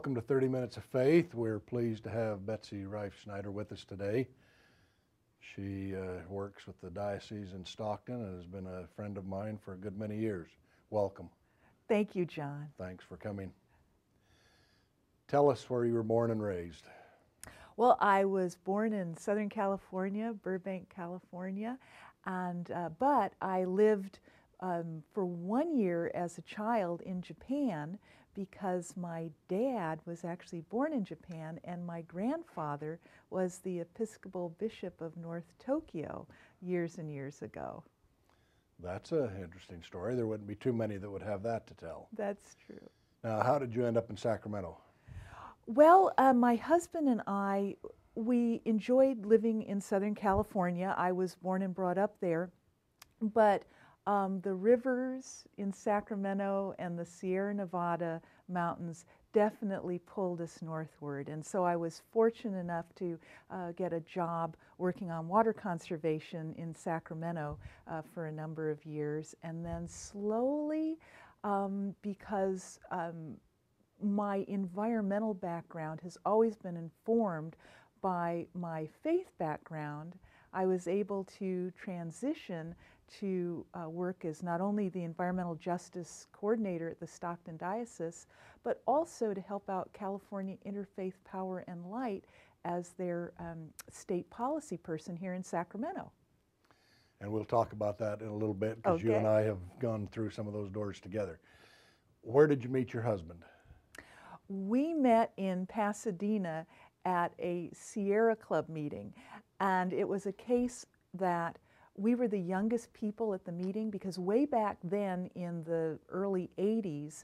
Welcome to 30 Minutes of Faith. We're pleased to have Betsy Reifsnider with us today. She works with the diocese in Stockton and has been a friend of mine for a good many years. Welcome. Thank you, John. Thanks for coming. Tell us where you were born and raised. Well, I was born in Southern California, Burbank, California, and but I lived for 1 year as a child in Japan because my dad was actually born in Japan and my grandfather was the Episcopal Bishop of North Tokyo years and years ago. That's an interesting story. There wouldn't be too many that would have that to tell. That's true. Now, how did you end up in Sacramento? Well, my husband and I, we enjoyed living in Southern California. I was born and brought up there, but the rivers in Sacramento and the Sierra Nevada mountains definitely pulled us northward. And so I was fortunate enough to get a job working on water conservation in Sacramento for a number of years. And then slowly, because my environmental background has always been informed by my faith background, I was able to transition to work as not only the environmental justice coordinator at the Stockton Diocese, but also to help out California Interfaith Power and Light as their state policy person here in Sacramento. And we'll talk about that in a little bit because you and I have gone through some of those doors together. Where did you meet your husband? We met in Pasadena at a Sierra Club meeting, and it was a case that we were the youngest people at the meeting because way back then in the early 80s,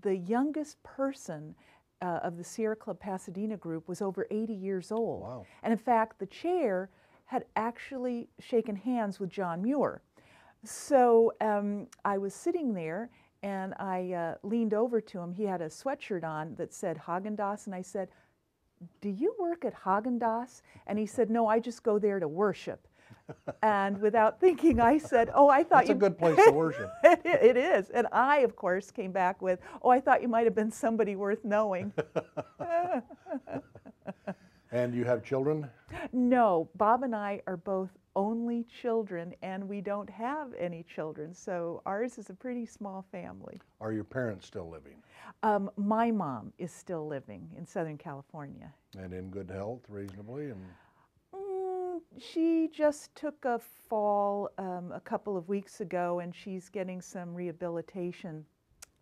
the youngest person of the Sierra Club Pasadena group was over 80 years old. Wow. And in fact, the chair had actually shaken hands with John Muir. So I was sitting there and I leaned over to him. He had a sweatshirt on that said Haagen-Dazs, and I said, "Do you work at Haagen-Dazs?" And he said, "No, I just go there to worship." And without thinking, I said, "Oh, I thought That's a good place to worship." It is. And I, of course, came back with, "Oh, I thought you might have been somebody worth knowing." And you have children? No, Bob and I are both only children, and we don't have any children. So ours is a pretty small family. Are your parents still living? My mom is still living in Southern California. And in good health, reasonably? And she just took a fall a couple of weeks ago, and she's getting some rehabilitation.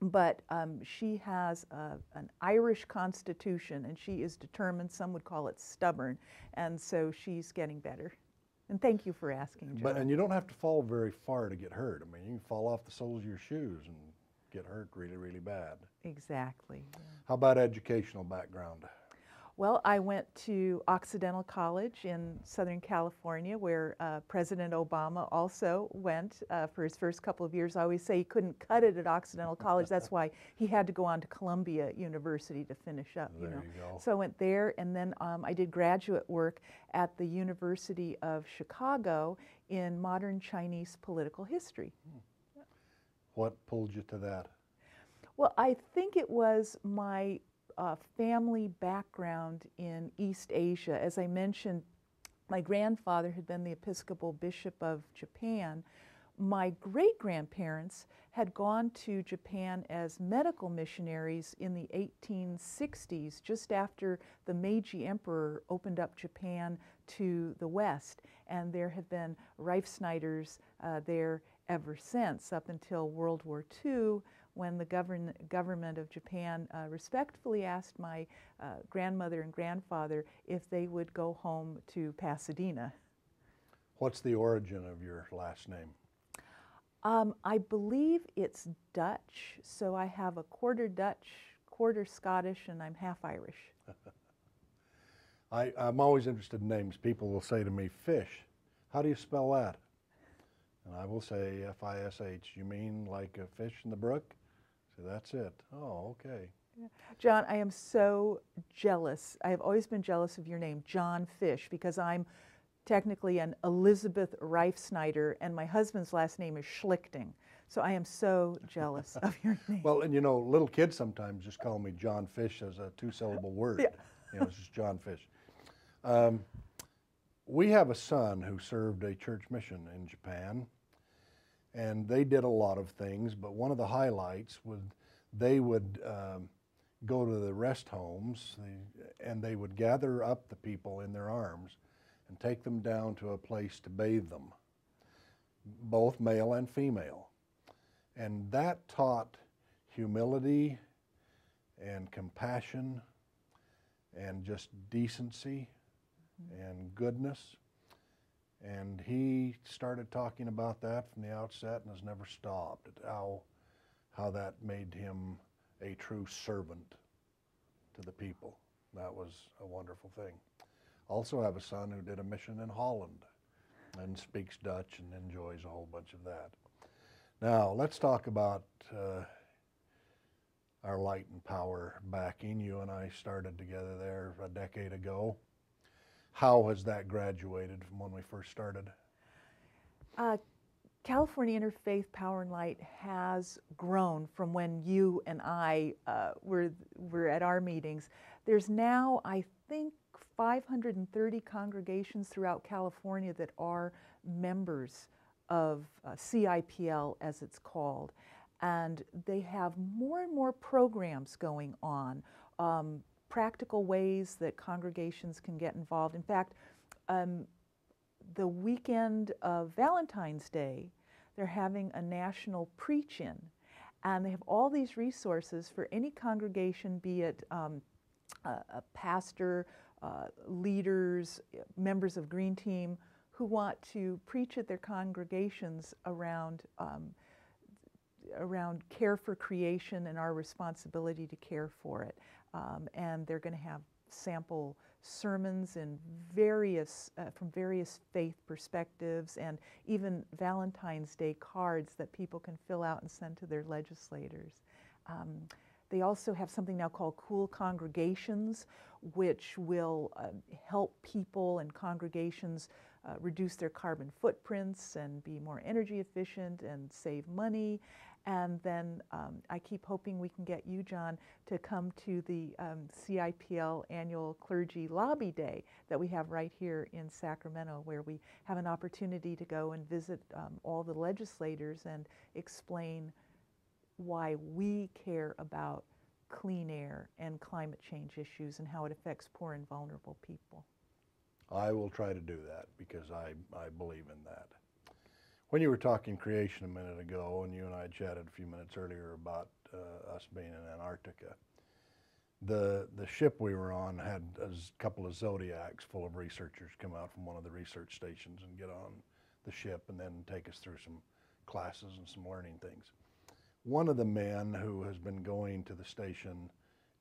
But she has an Irish constitution, and she is determined. Some would call it stubborn, and so she's getting better. And thank you for asking, Joe. And you don't have to fall very far to get hurt. I mean, you can fall off the soles of your shoes and get hurt really, really bad. Exactly. Yeah. How about educational background? Well, I went to Occidental College in Southern California, where President Obama also went for his first couple of years. I always say he couldn't cut it at Occidental College. That's why he had to go on to Columbia University to finish up. There you go. So I went there, and then I did graduate work at the University of Chicago in modern Chinese political history. What pulled you to that? Well, I think it was my family background in East Asia. As I mentioned, my grandfather had been the Episcopal Bishop of Japan. My great-grandparents had gone to Japan as medical missionaries in the 1860s, just after the Meiji Emperor opened up Japan to the West. And there have been Reifsniders there ever since, up until World War II, when the government of Japan respectfully asked my grandmother and grandfather if they would go home to Pasadena. What's the origin of your last name? I believe it's Dutch, so I have a quarter Dutch, quarter Scottish, and I'm half Irish. I'm always interested in names. People will say to me, Fish. How do you spell that? And I will say F-I-S-H. You mean like a fish in the brook? So that's it. Oh, okay. Yeah. John, I am so jealous. I have always been jealous of your name, John Fish, because I'm technically an Elizabeth Reifsnider, and my husband's last name is Schlichting. So I am so jealous of your name. Well, and you know, little kids sometimes just call me John Fish as a two-syllable word. Yeah. You know, it's just John Fish. We have a son who served a church mission in Japan, and they did a lot of things, but one of the highlights was they would go to the rest homes and they would gather up the people in their arms and take them down to a place to bathe them, both male and female. And that taught humility and compassion and just decency and goodness. And he started talking about that from the outset and has never stopped, how that made him a true servant to the people. That was a wonderful thing. Also have a son who did a mission in Holland and speaks Dutch and enjoys a whole bunch of that. Now, let's talk about our Light and Power backing. You and I started together there a decade ago. How has that graduated from when we first started? California Interfaith Power and Light has grown from when you and I were at our meetings. There's now, I think, 530 congregations throughout California that are members of CIPL, as it's called. And they have more and more programs going on, practical ways that congregations can get involved. In fact, the weekend of Valentine's Day, they're having a national preach-in, and they have all these resources for any congregation, be it a pastor, leaders, members of Green Team, who want to preach at their congregations around care for creation and our responsibility to care for it. And they're going to have sample sermons in from various faith perspectives, and even Valentine's Day cards that people can fill out and send to their legislators. They also have something now called Cool Congregations, which will help people and congregations reduce their carbon footprints and be more energy efficient and save money. And then I keep hoping we can get you, John, to come to the CIPL annual Clergy Lobby Day that we have right here in Sacramento, where we have an opportunity to go and visit all the legislators and explain why we care about clean air and climate change issues and how it affects poor and vulnerable people. I will try to do that because I believe in that. When you were talking creation a minute ago, and you and I chatted a few minutes earlier about us being in Antarctica, the ship we were on had a couple of Zodiacs full of researchers come out from one of the research stations and get on the ship and then take us through some classes and some learning things. One of the men who has been going to the station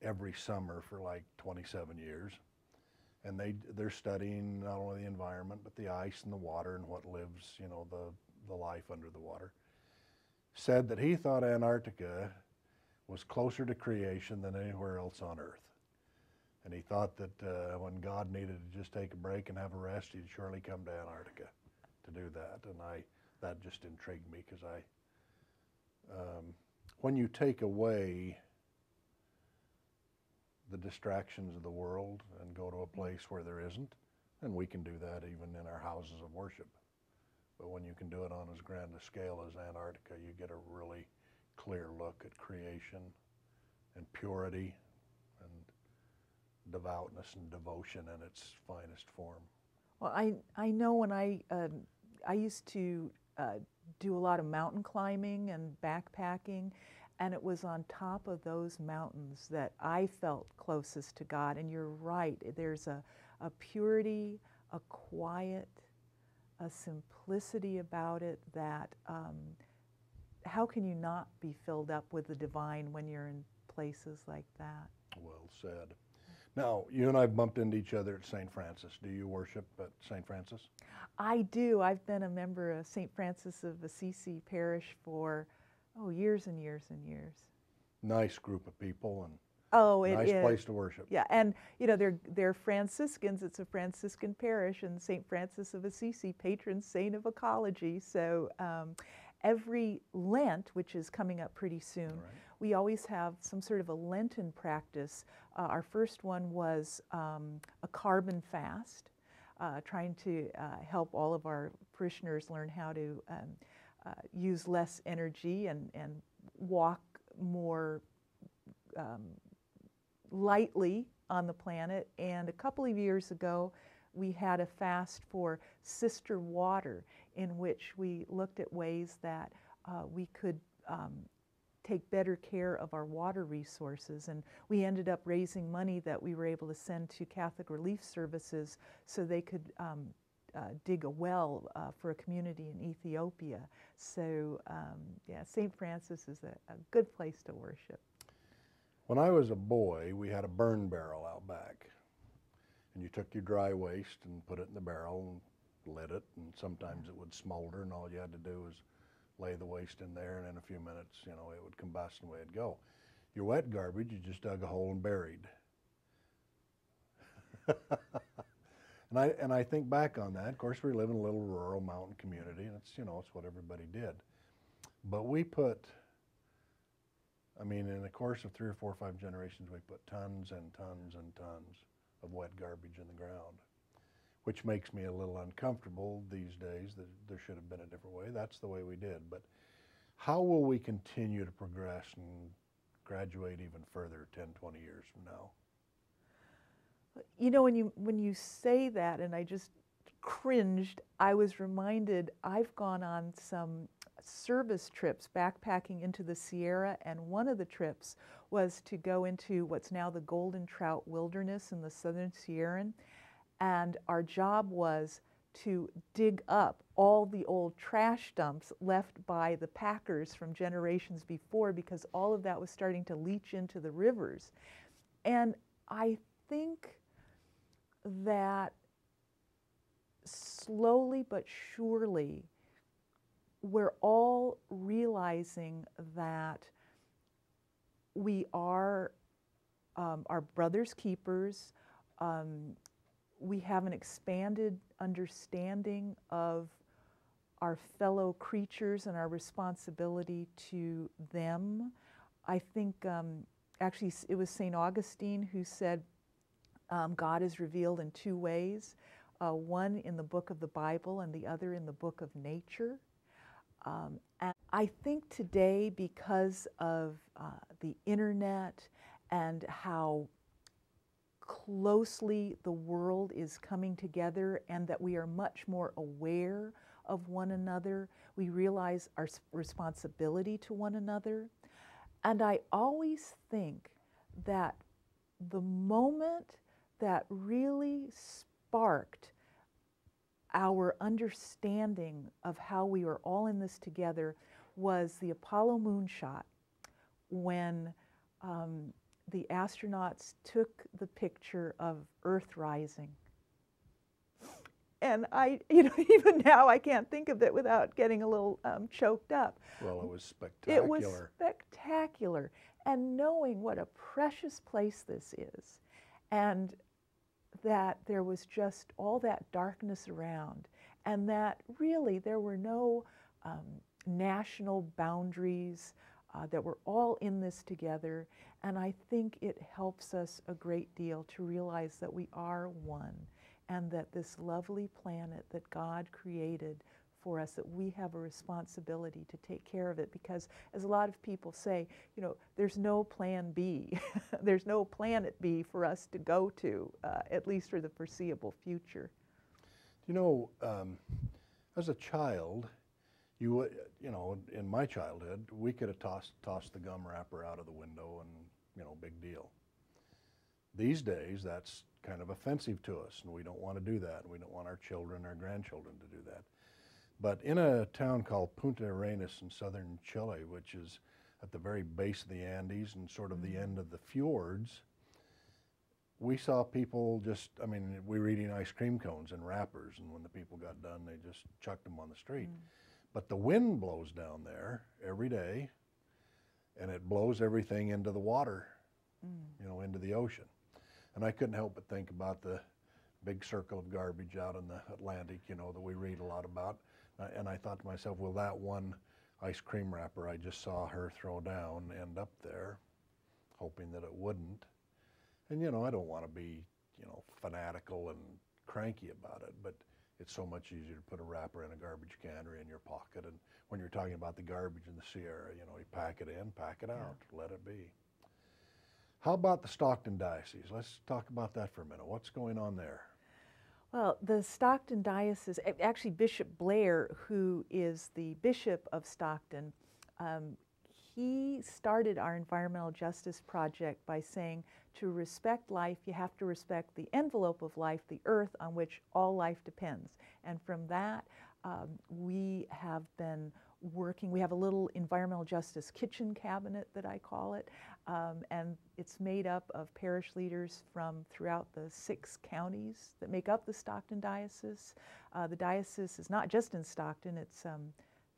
every summer for like 27 years, and they're studying not only the environment but the ice and the water and what lives, you know, the life under the water, said that he thought Antarctica was closer to creation than anywhere else on Earth. And he thought that when God needed to just take a break and have a rest, he'd surely come to Antarctica to do that. And that just intrigued me because when you take away the distractions of the world and go to a place where there isn't, and we can do that even in our houses of worship. But when you can do it on as grand a scale as Antarctica, you get a really clear look at creation and purity and devoutness and devotion in its finest form. Well, I know when I used to do a lot of mountain climbing and backpacking, and it was on top of those mountains that I felt closest to God. And you're right, there's a purity, a quiet, a simplicity about it that how can you not be filled up with the divine when you're in places like that? Well said. Now, you and I bumped into each other at St. Francis. Do you worship at St. Francis? I do. I've been a member of St. Francis of Assisi Parish for, years and years and years. Nice group of people and it nice place to worship. Yeah, and you know, they're Franciscans. It's a Franciscan parish, and St. Francis of Assisi, patron saint of ecology. So, every Lent, which is coming up pretty soon, Right. we always have some sort of a Lenten practice. Our first one was a carbon fast, trying to help all of our parishioners learn how to use less energy and walk more lightly on the planet. And a couple of years ago, we had a fast for Sister Water, in which we looked at ways that we could take better care of our water resources. And we ended up raising money that we were able to send to Catholic Relief Services so they could dig a well for a community in Ethiopia. So yeah, St. Francis is a good place to worship. When I was a boy, we had a burn barrel out back. And you took your dry waste and put it in the barrel and lit it, and sometimes it would smolder, and all you had to do was lay the waste in there, and in a few minutes, you know, it would combust and away it'd go. Your wet garbage, you just dug a hole and buried. And I think back on that. Of course, we live in a little rural mountain community, and it's, you know, it's what everybody did. But we put, I mean, in the course of 3 or 4 or 5 generations, we put tons and tons and tons of wet garbage in the ground, which makes me a little uncomfortable these days that there should have been a different way. That's the way we did. But how will we continue to progress and graduate even further 10, 20 years from now? You know, when you say that, and I just cringed, I was reminded I've gone on some service trips backpacking into the Sierra, and one of the trips was to go into what's now the Golden Trout Wilderness in the Southern Sierra, and our job was to dig up all the old trash dumps left by the packers from generations before, because all of that was starting to leach into the rivers. And I think that slowly but surely we're all realizing that we are our brother's keepers. We have an expanded understanding of our fellow creatures and our responsibility to them. I think actually it was St. Augustine who said God is revealed in 2 ways, one in the book of the Bible and the other in the book of nature. And I think today, because of the internet and how closely the world is coming together, and that we are much more aware of one another, we realize our responsibility to one another. And I always think that the moment that really sparked our understanding of how we were all in this together was the Apollo moonshot, when the astronauts took the picture of Earth rising. And even now I can't think of it without getting a little choked up. Well, it was spectacular. It was spectacular. And knowing what a precious place this is, and that there was just all that darkness around, and that really there were no national boundaries, that we're all in this together. And I think it helps us a great deal to realize that we are one, and that this lovely planet that God created for us, that we have a responsibility to take care of it, because as a lot of people say, you know, there's no plan B. There's no planet B for us to go to, at least for the foreseeable future. You know, as a child, you know, in my childhood, we could have tossed the gum wrapper out of the window and, you know, big deal. These days, that's kind of offensive to us, and we don't want to do that. We don't want our children, our grandchildren to do that. But in a town called Punta Arenas in southern Chile, which is at the very base of the Andes and sort of the end of the fjords, we saw people just, I mean, we were eating ice cream cones and wrappers, and when the people got done, they just chucked them on the street. But the wind blows down there every day, and it blows everything into the water, you know, into the ocean. And I couldn't help but think about the big circle of garbage out in the Atlantic, you know, that we read a lot about. And I thought to myself, will that one ice cream wrapper I just saw her throw down end up there, hoping that it wouldn't. And you know, I don't want to be, you know, fanatical and cranky about it, but it's so much easier to put a wrapper in a garbage can or in your pocket. And when you're talking about the garbage in the Sierra, you know, you pack it in, pack it out, let it be. How about the Stockton Diocese? Let's talk about that for a minute. What's going on there? Well, the Stockton Diocese, actually Bishop Blair, who is the Bishop of Stockton, he started our environmental justice project by saying to respect life, you have to respect the envelope of life, the earth on which all life depends. And from that, we have been working. We have a little environmental justice kitchen cabinet that I call it, and it's made up of parish leaders from throughout the 6 counties that make up the Stockton Diocese. The diocese is not just in Stockton, it's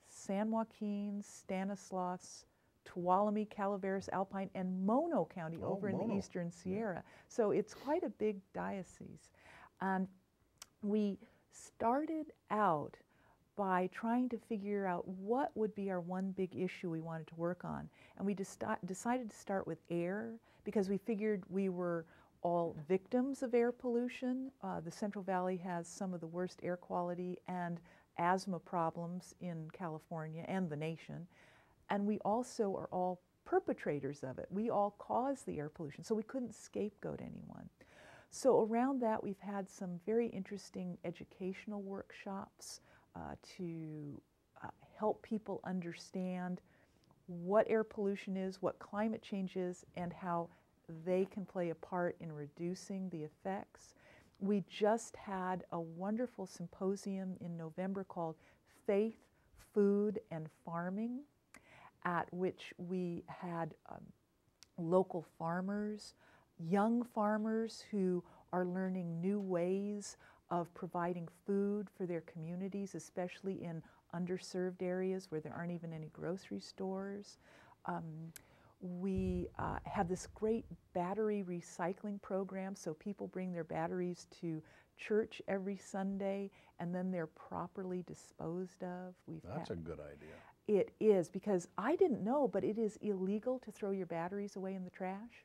San Joaquin, Stanislaus, Tuolumne, Calaveras, Alpine, and Mono County over in the Eastern Sierra. So it's quite a big diocese. And we started out by trying to figure out what would be our one big issue we wanted to work on. And we decided to start with air because we figured we were all victims of air pollution. The Central Valley has some of the worst air quality and asthma problems in California and the nation. And we also are all perpetrators of it. We all cause the air pollution, so we couldn't scapegoat anyone. So around that, we've had some very interesting educational workshops to help people understand what air pollution is, what climate change is, and how they can play a part in reducing the effects. We just had a wonderful symposium in November called Faith, Food, and Farming, at which we had local farmers, young farmers who are learning new ways of providing food for their communities, especially in underserved areas where there aren't even any grocery stores. We have this great battery recycling program, so people bring their batteries to church every Sunday and then they're properly disposed of. That's a good idea. It is, because I didn't know, but it is illegal to throw your batteries away in the trash.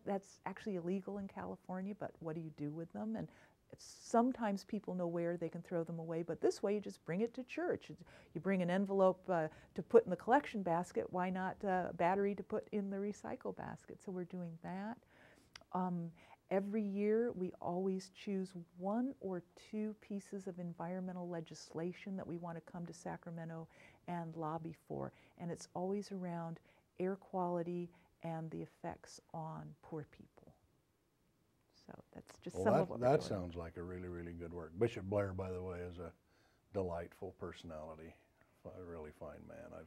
That's actually illegal in California, but what do you do with them? And sometimes people know where they can throw them away, but this way you just bring it to church. You bring an envelope to put in the collection basket, why not a battery to put in the recycle basket? So we're doing that. Every year we always choose 1 or 2 pieces of environmental legislation that we want to come to Sacramento and lobby for, and it's always around air quality and the effects on poor people. So that's just some of what we're doing. That sounds like a really, really good work. Bishop Blair, by the way, is a delightful personality, a really fine man. I've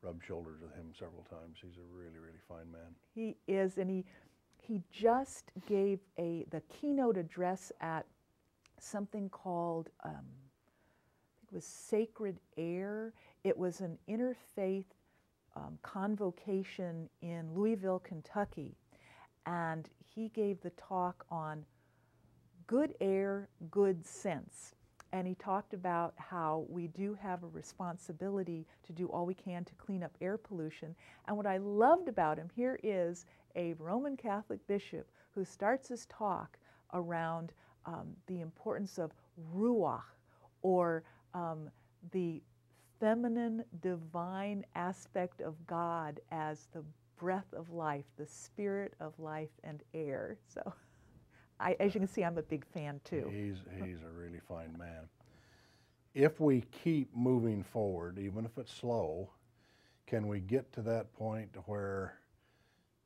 rubbed shoulders with him several times. He's a really, really fine man. He is, and he just gave the keynote address at something called, I think it was Sacred Air. It was an interfaith convocation in Louisville, Kentucky. And he gave the talk on good air, good sense. And he talked about how we do have a responsibility to do all we can to clean up air pollution. And what I loved about him, here is a Roman Catholic bishop who starts his talk around the importance of ruach, or the feminine, divine aspect of God as the breath of life, the spirit of life and air. So, as you can see, I'm a big fan too. He's a really fine man. If we keep moving forward, even if it's slow, can we get to that point where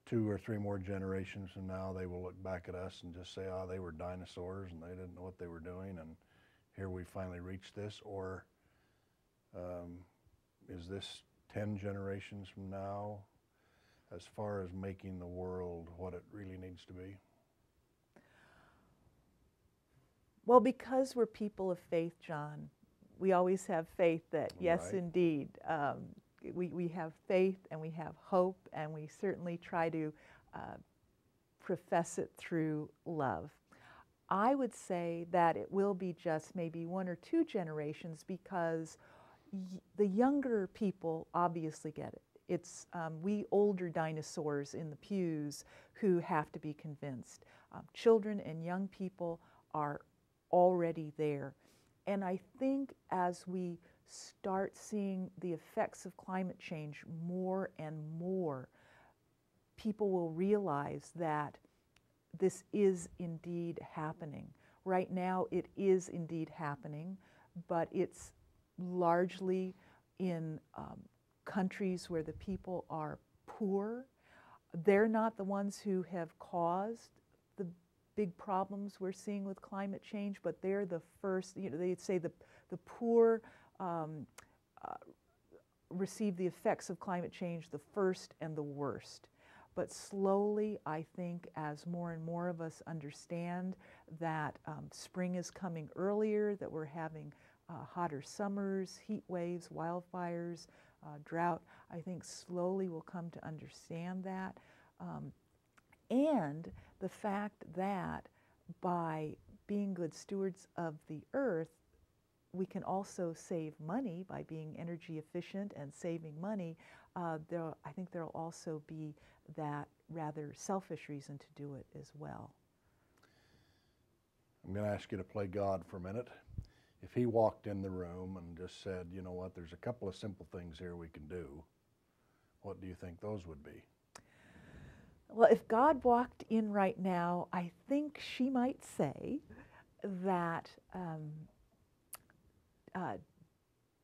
2 or 3 more generations from now they will look back at us and just say, oh, they were dinosaurs and they didn't know what they were doing, and here we finally reached this? Or is this 10 generations from now as far as making the world what it really needs to be? Well, because we're people of faith, John, we always have faith that, yes, Right. indeed, we have faith and we have hope, and we certainly try to profess it through love. I would say that it will be just maybe 1 or 2 generations, because the younger people obviously get it. It's we older dinosaurs in the pews who have to be convinced. Children and young people are already there. And I think as we start seeing the effects of climate change more and more, people will realize that this is indeed happening. Right now it is indeed happening, but it's largely in countries where the people are poor. They're not the ones who have caused the big problems we're seeing with climate change, but they're the first, they'd say the poor receive the effects of climate change the first and the worst. But slowly, I think, as more and more of us understand that spring is coming earlier, that we're having hotter summers, heat waves, wildfires, drought, I think slowly we'll come to understand that. And the fact that by being good stewards of the earth, we can also save money by being energy efficient and saving money. I think there'll also be that rather selfish reason to do it as well. I'm going to ask you to play God for a minute. If he walked in the room and just said, you know what, there's a couple of simple things here we can do, what do you think those would be? Well, if God walked in right now, I think she might say that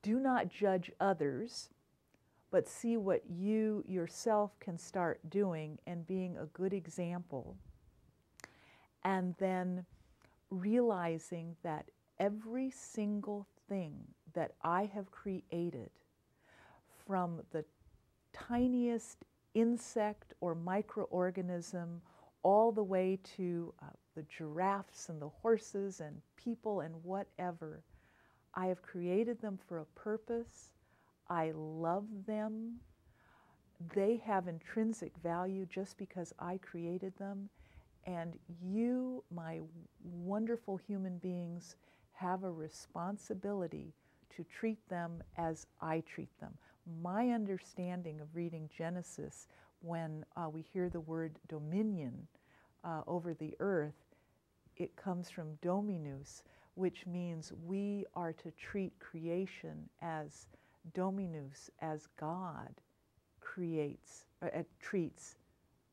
do not judge others, but see what you yourself can start doing and being a good example. And then realizing that every single thing that I have created, from the tiniest insect or microorganism all the way to the giraffes and the horses and people and whatever, I have created them for a purpose. I love them. They have intrinsic value just because I created them. And you, my wonderful human beings, have a responsibility to treat them as I treat them. My understanding of reading Genesis, when we hear the word dominion over the earth, it comes from dominus, which means we are to treat creation as dominus, as God creates, treats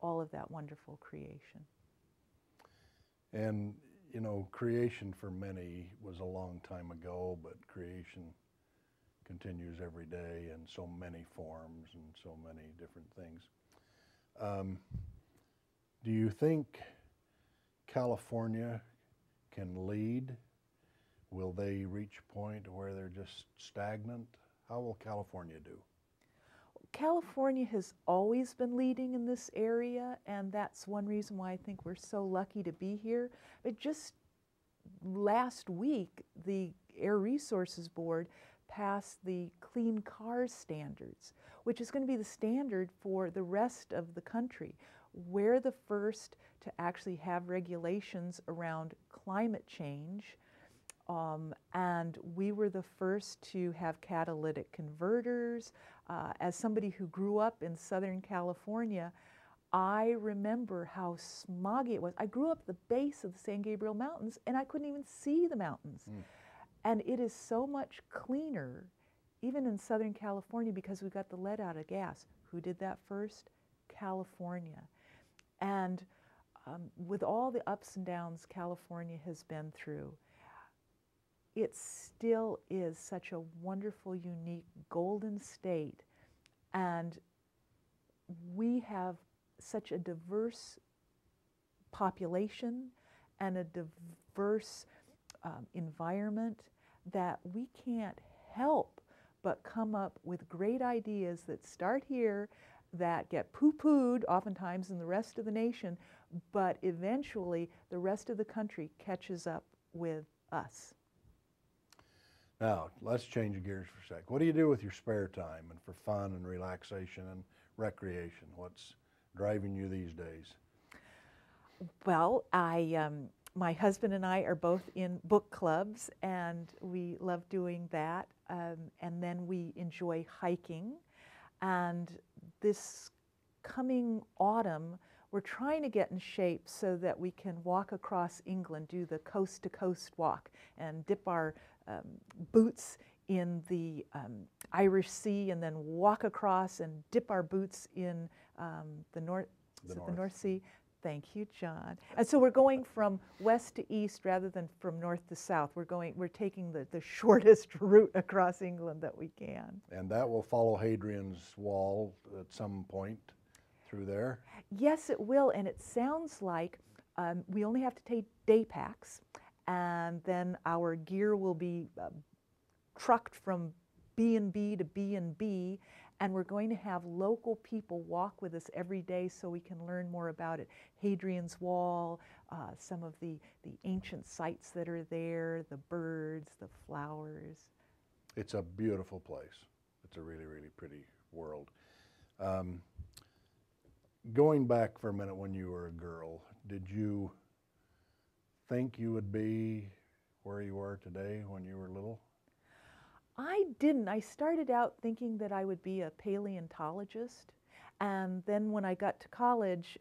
all of that wonderful creation. And, you know, creation for many was a long time ago, but creation continues every day in so many forms and so many different things. Do you think California can lead? Will they reach a point where they're just stagnant? How will California do? California has always been leading in this area, and that's one reason why I think we're so lucky to be here. But just last week, the Air Resources Board passed the Clean Cars Standards, which is going to be the standard for the rest of the country. We're the first to actually have regulations around climate change. And we were the first to have catalytic converters. As somebody who grew up in Southern California, I remember how smoggy it was. I grew up at the base of the San Gabriel Mountains, and I couldn't even see the mountains. And it is so much cleaner, even in Southern California, because we got the lead out of gas. Who did that first? California. And with all the ups and downs California has been through, it still is such a wonderful, unique, golden state. And we have such a diverse population and a diverse environment that we can't help but come up with great ideas that start here, that get poo-pooed oftentimes in the rest of the nation, but eventually the rest of the country catches up with us. Now, let's change gears for a sec. What do you do with your spare time and for fun and relaxation and recreation? What's driving you these days? Well, my husband and I are both in book clubs, and we love doing that. and then we enjoy hiking. And this coming autumn, we're trying to get in shape so that we can walk across England, do the coast-to-coast walk, and dip our boots in the Irish Sea, and then walk across and dip our boots in the North Sea. Thank you, John. And so we're going from west to east rather than from north to south. We're taking the shortest route across England that we can. And that will follow Hadrian's Wall at some point through there? Yes, it will, and it sounds like we only have to take day packs, and then our gear will be trucked from B&B to B&B, and we're going to have local people walk with us every day so we can learn more about it. Hadrian's Wall, some of the ancient sites that are there, the birds, the flowers. It's a beautiful place. It's a really, really pretty world. Going back for a minute when you were a girl, did you think you would be where you are today when you were little? I didn't. I started out thinking that I would be a paleontologist, and then when I got to college,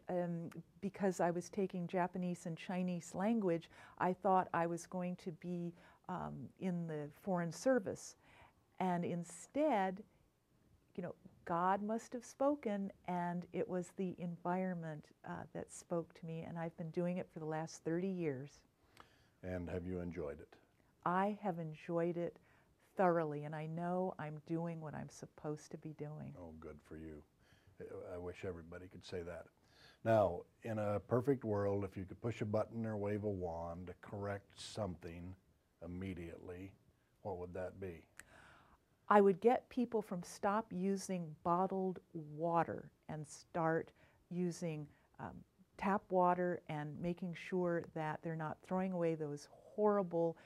because I was taking Japanese and Chinese language, I thought I was going to be in the Foreign Service. And instead, you know, God must have spoken, and it was the environment that spoke to me, and I've been doing it for the last 30 years. And have you enjoyed it? I have enjoyed it thoroughly, and I know I'm doing what I'm supposed to be doing. Oh, good for you. I wish everybody could say that. Now, in a perfect world, if you could push a button or wave a wand to correct something immediately, what would that be? I would get people from stop using bottled water and start using tap water, and making sure that they're not throwing away those horrible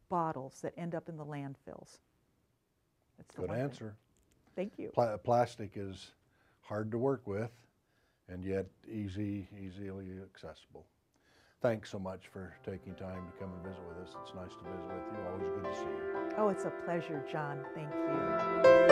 bottles that end up in the landfills. That's the Good one thing. answer. Thank you. Plastic is hard to work with, and yet easily accessible. Thanks so much for taking time to come and visit with us. It's nice to visit with you. Always good to see you. Oh, it's a pleasure, John. Thank you.